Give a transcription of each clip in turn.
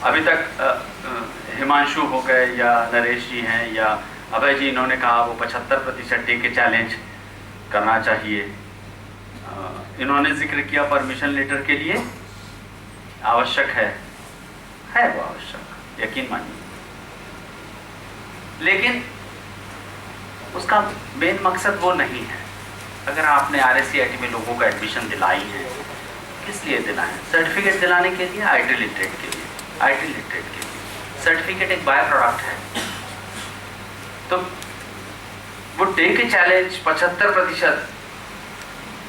अभी तक हिमांशु हो गए या नरेश जी हैं या अभय जी, इन्होंने कहा वो 75% टेक चैलेंज करना चाहिए। इन्होंने जिक्र किया परमिशन लेटर के लिए आवश्यक है वो आवश्यक, यकीन मानिए, लेकिन उसका मेन मकसद वो नहीं है। अगर आपने RSCIT में लोगों को एडमिशन दिलाई है, किस लिए दिलाएं? सर्टिफिकेट दिलाने के लिए, IT लिटरेट के लिए। सर्टिफिकेट एक बाय प्रोडक्ट है। तो वो टेक चैलेंज 75%,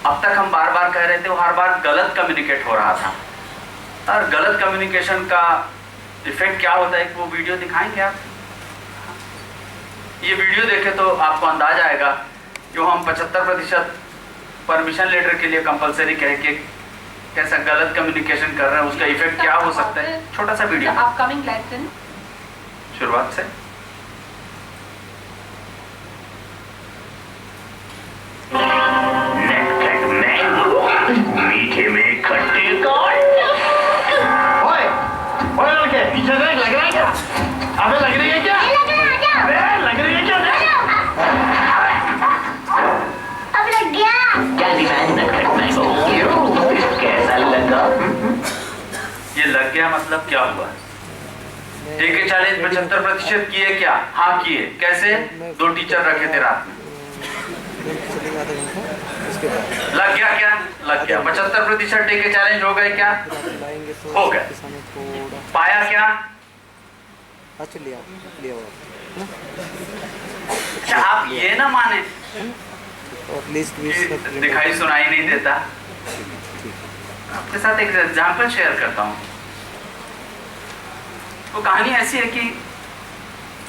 अब तक हम बार बार कह रहे थे, वो हर बार गलत कम्युनिकेट हो रहा था। और गलत कम्युनिकेशन का इफेक्ट क्या होता है, वो वीडियो दिखाएंगे आप। ये वीडियो देखे तो आपको अंदाज आएगा, जो हम 75% परमिशन लेटर के लिए कंपलसरी कह के कैसा गलत कम्युनिकेशन कर रहे हैं, उसका इफेक्ट क्या हो सकता है। छोटा सा वीडियो अपकमिंग लेसन शुरुआत से। मीठे में खट्टे ओए लड़के, पीछे देख, लग रहा है क्या? अबे लग रही है क्या? लग रही है क्या? अब लग गया। कैसा लगा? ये लग गया मतलब क्या हुआ? टेक चैलेंज 75% किए क्या? हाँ किए। कैसे? 2 टीचर रखे थे रात में। लग गया क्या? लग गया। 75% टेक चैलेंज हो गए क्या? हो गए। पाया क्या? अच्छा, आप ये ना माने दिखाई सुनाई नहीं देता। आपके साथ एक एग्जाम्पल शेयर करता हूँ। वो कहानी ऐसी है कि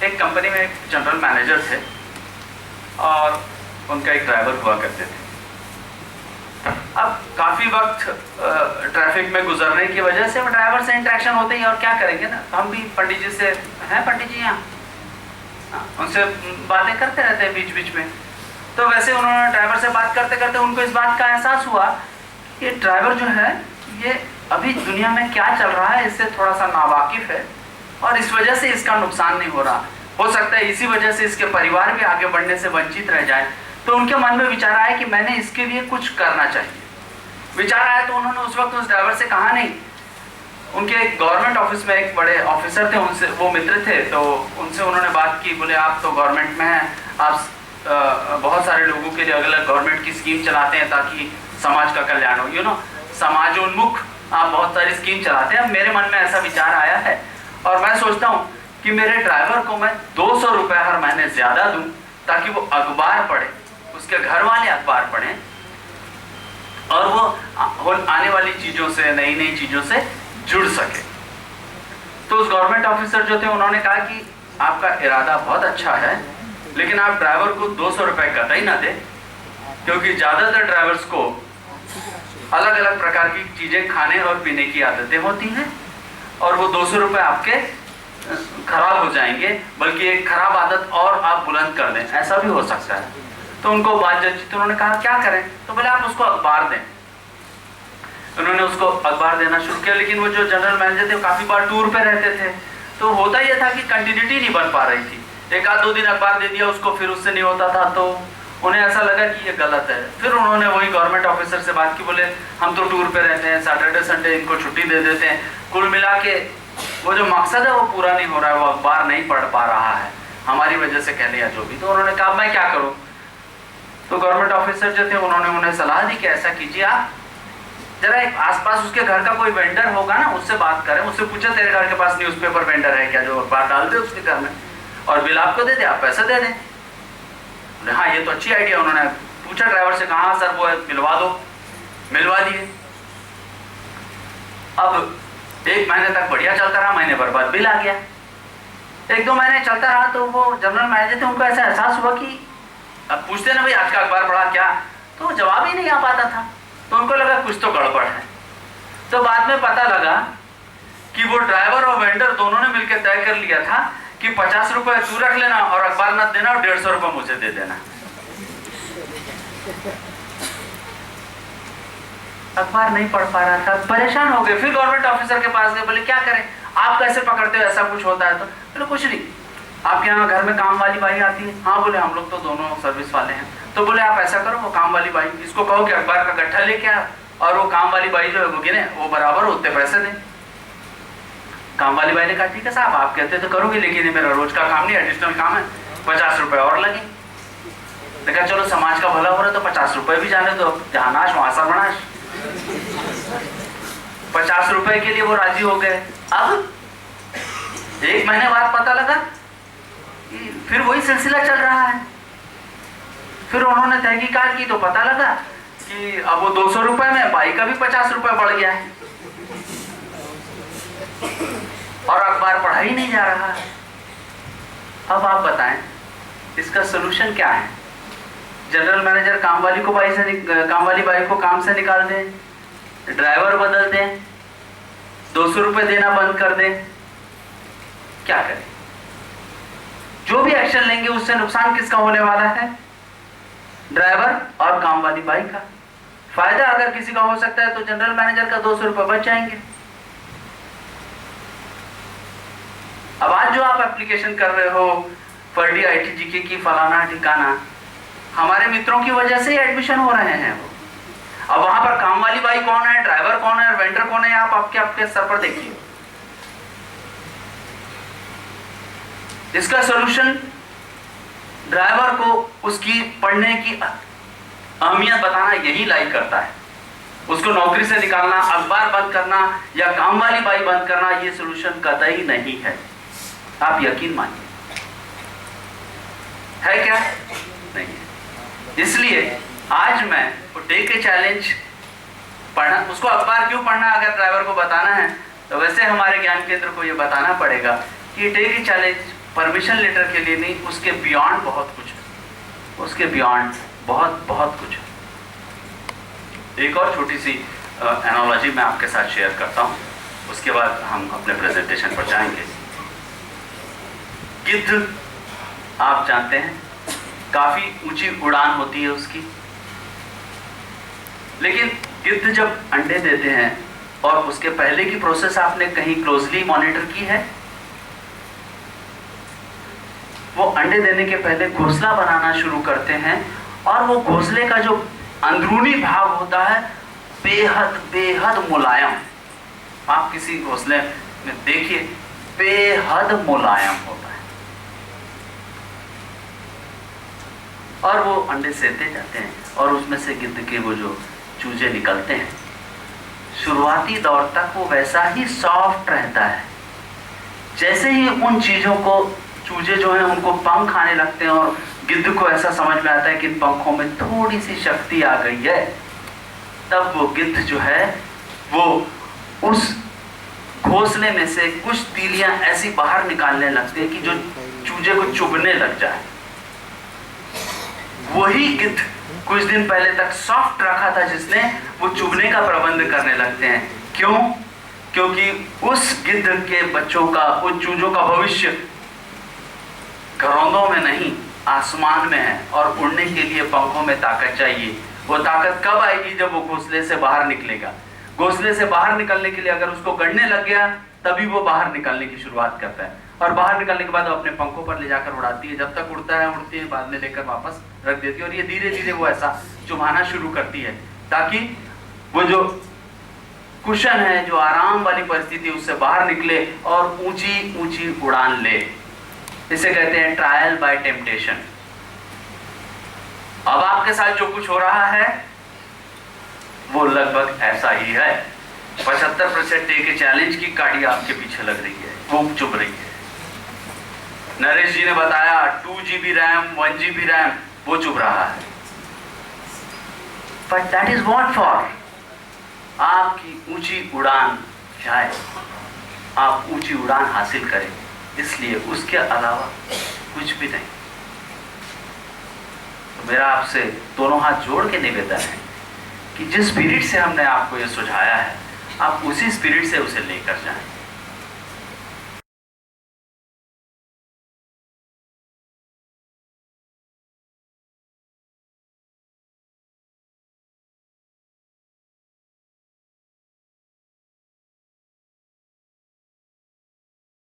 एक कंपनी में एक जनरल मैनेजर थे और उनका एक ड्राइवर हुआ करते थे। अब काफ़ी वक्त ट्रैफिक में गुजरने की वजह से वो ड्राइवर से इंटरेक्शन होते ही, और क्या करेंगे ना, हम भी पंडित जी से हैं, पंडित जी यहाँ, उनसे बातें करते रहते हैं बीच बीच में। तो वैसे उन्होंने ड्राइवर से बात करते करते उनको इस बात का एहसास हुआ कि ड्राइवर जो है ये अभी दुनिया में क्या चल रहा है इससे थोड़ा सा नावाकिफ है, और इस वजह से इसका नुकसान नहीं हो रहा। हो सकता है इसी वजह से इसके परिवार भी आगे बढ़ने से वंचित रह जाए। तो उनके मन में विचार आया कि मैंने इसके लिए कुछ करना चाहिए। विचार आया तो उन्होंने उस वक्त उस ड्राइवर से कहा नहीं। उनके एक गवर्नमेंट ऑफिस में एक बड़े ऑफिसर थे, उनसे वो मित्र थे, तो उनसे उन्होंने बात की। बोले आप तो गवर्नमेंट में हैं, आप बहुत सारे लोगों के लिए अलग अलग गवर्नमेंट की स्कीम चलाते हैं ताकि समाज का कल्याण हो, समाजोन्मुख आप बहुत सारी स्कीम चलाते हैं। अब मेरे मन में ऐसा विचार आया है और मैं सोचता हूँ कि मेरे ड्राइवर को मैं 200 रुपये हर महीने ज़्यादा दूँ ताकि वो अखबार पढ़े, उसके घर वाले अखबार पढ़ें और वो आने वाली चीज़ों से, नई नई चीज़ों से जुड़ सके। तो उस गवर्नमेंट ऑफिसर जो थे उन्होंने कहा कि आपका इरादा बहुत अच्छा है, लेकिन आप ड्राइवर को 200 रुपये कतई ना दें, क्योंकि ज़्यादातर ड्राइवर्स को अलग अलग प्रकार की चीज़ें खाने और पीने की आदतें होती हैं और वो 200 रुपये आपके खराब हो जाएंगे, बल्कि एक खराब आदत और आप बुलंद कर दें, ऐसा भी हो सकता है। तो उनको बात जची तो उन्होंने कहा क्या करें? तो बोले आप उसको अखबार दें। उन्होंने उसको अखबार देना शुरू किया, लेकिन वो जो जनरल मैनेजर थे वो काफ़ी बार टूर पे रहते थे, तो होता यह था कि कंटिन्यूटी नहीं बन पा रही थी। एक आध 2 दिन अखबार दे दिया उसको, फिर उससे नहीं होता था, तो उन्हें ऐसा लगा कि ये गलत है। फिर उन्होंने वही गवर्नमेंट ऑफिसर से बात की। बोले हम तो टूर पे रहते हैं, सैटरडे संडे इनको छुट्टी दे देते हैं, कुल मिला के वो जो मकसद है वो पूरा नहीं हो रहा है, वो अखबार नहीं पढ़ पा रहा है, हमारी वजह से कह लिया जो भी। तो उन्होंने कहा मैं क्या करूँ? तो गवर्नमेंट ऑफिसर जो थे उन्होंने उन्हें सलाह दी कि ऐसा कीजिए, आप जरा एक आसपास उसके घर का कोई वेंडर होगा ना, उससे बात करें, उससे पूछे तेरे घर के पास न्यूज़पेपर वेंडर है क्या जो अखबार डाल दे उसके घर में और बिल आपको दे दे, आप पैसे दे दें। हाँ ये तो अच्छी आइडिया। उन्होंने पूछा ड्राइवर से, कहाँ सर वो है, मिलवा दो। मिलवा दिए। अब 1 महीने तक बढ़िया चलता रहा, महीने भर बाद बिल आ गया। 1-2 महीने चलता रहा तो वो जनरल मैनेजर थे, उनको ऐसा एहसास हुआ कि अब पूछते ना भाई आज का अखबार पढ़ा क्या, तो जवाब ही नहीं आ पाता था। तो उनको लगा कुछ तो गड़बड़ है। तो बाद में पता लगा कि वो ड्राइवर और वेंडर दोनों ने मिलकर तय कर लिया था कि 50 रुपए तू रख लेना और अखबार न देना और 150 रुपए मुझे दे देना। अखबार नहीं पढ़ पा रहा था, परेशान हो गए। फिर गवर्नमेंट ऑफिसर के पास गए, बोले क्या करें? आप कैसे पकड़ते हो, ऐसा कुछ होता है तो? बोले कुछ नहीं, आपके यहाँ घर में काम वाली बाई आती है? हाँ। बोले हम लोग तो दोनों सर्विस वाले हैं। तो बोले आप ऐसा करो, वो काम वाली बाई इसको कहो कि अखबार का गट्ठा लेके आ, और वो काम वाली बाई जो है वो गिने, वो बराबर उतने पैसे दें। काम वाली बाई ने कहा ठीक है साहब, आप कहते तो करोगे, लेकिन ये मेरा रोज का काम नहीं, एडिशनल काम है, 50 रुपए और लगे। देखा चलो समाज का भला हो रहा है तो 50 रुपए भी जाने दो, जहां नाश वहां सर्वनाश। 50 रुपए के लिए वो राजी हो गए। अब 1 महीने बाद पता लगा कि फिर वही सिलसिला चल रहा है। फिर उन्होंने तहकीकात की तो पता लगा कि अब वो 200 रुपए में बाई का भी 50 रुपए बढ़ गया है, और अखबार पढ़ा ही नहीं जा रहा है। अब आप बताएं इसका सोल्यूशन क्या है? जनरल मैनेजर काम वाली बाई को काम से निकाल दें, ड्राइवर बदल दें, 200 रुपए देना बंद कर दें, क्या करें? जो भी एक्शन लेंगे उससे नुकसान किसका होने वाला है? ड्राइवर और काम वाली बाई का। फायदा अगर किसी का हो सकता है तो जनरल मैनेजर का 200 रुपए बच जाएंगे। अब आज जो आप एप्लीकेशन कर रहे हो फर्डी ITGK की फलाना ठिकाना, हमारे मित्रों की वजह से ही एडमिशन हो रहे हैं वो। अब वहां पर काम वाली बाई कौन है, ड्राइवर कौन है, वेंडर कौन है, आप आपके स्तर पर देखिए। इसका सॉल्यूशन ड्राइवर को उसकी पढ़ने की अहमियत बताना यही लाई करता है। उसको नौकरी से निकालना, अखबार बंद करना या काम वाली बाई बंद करना, ये सॉल्यूशन कतई नहीं है। आप यकीन मानिए, है क्या? नहीं है। इसलिए आज मैं वो डे के चैलेंज पढ़ना, उसको अखबार क्यों पढ़ना अगर ड्राइवर को बताना है तो वैसे हमारे ज्ञान केंद्र को ये बताना पड़ेगा कि डे के चैलेंज परमिशन लेटर के लिए नहीं, उसके बियॉन्ड बहुत कुछ है, उसके बियॉन्ड बहुत कुछ है। एक और छोटी सी एनालॉजी मैं आपके साथ शेयर करता हूँ, उसके बाद हम अपने प्रेजेंटेशन पर जाएंगे। गिद्ध आप जानते हैं काफी ऊंची उड़ान होती है उसकी, लेकिन गिद्ध जब अंडे देते हैं और उसके पहले की प्रोसेस आपने कहीं क्लोजली मॉनिटर की है? वो अंडे देने के पहले घोंसला बनाना शुरू करते हैं, और वो घोंसले का जो अंदरूनी भाग होता है बेहद मुलायम। आप किसी घोंसले में देखिए, बेहद मुलायम होता है, और वो अंडे सेते जाते हैं और उसमें से गिद्ध के वो जो चूजे निकलते हैं, शुरुआती दौर तक वो वैसा ही सॉफ्ट रहता है। जैसे ही उन चीजों को चूजे जो हैं उनको पंख आने लगते हैं और गिद्ध को ऐसा समझ में आता है कि इन पंखों में थोड़ी सी शक्ति आ गई है, तब वो गिद्ध जो है वो उस घोंसले में से कुछ तीलियां ऐसी बाहर निकालने लगते हैं कि जो चूजे को चुभने लग जाए। वही गिद्ध कुछ दिन पहले तक सॉफ्ट रखा था जिसने, वो चुभने का प्रबंध करने लगते हैं। क्यों? क्योंकि उस गिद्ध के बच्चों का, उन चूजों का भविष्य घरौंदों में नहीं आसमान में है, और उड़ने के लिए पंखों में ताकत चाहिए। वो ताकत कब आएगी? जब वो घोंसले से बाहर निकलेगा। घोंसले से बाहर निकलने के लिए अगर उसको गड़ने लग गया तभी वो बाहर निकलने की शुरुआत करता है, और बाहर निकलने के बाद वो अपने पंखों पर ले जाकर उड़ाती है। जब तक उड़ता है उड़ती है, बाद में लेकर वापस रख देती है, और ये धीरे धीरे वो ऐसा चुभाना शुरू करती है ताकि वो जो कुशन है, जो आराम वाली परिस्थिति, उससे बाहर निकले और ऊंची ऊंची उड़ान ले। इसे कहते हैं ट्रायल बाय टेम्पटेशन। अब आपके साथ जो कुछ हो रहा है वो लगभग ऐसा ही है। 75% डे के चैलेंज की गाड़ी आपके पीछे लग रही है, वो चुभ रही है। नरेश जी ने बताया 2 GB रैम, 1 GB रैम, वो चुभ रहा है। But that is what for? आपकी ऊंची उड़ान जाए, आप ऊंची उड़ान हासिल करें, इसलिए उसके अलावा कुछ भी नहीं। तो मेरा आपसे दोनों हाथ जोड़ के निवेदन है कि जिस स्पिरिट से हमने आपको ये सुझाया है, आप उसी स्पिरिट से उसे लेकर जाएं।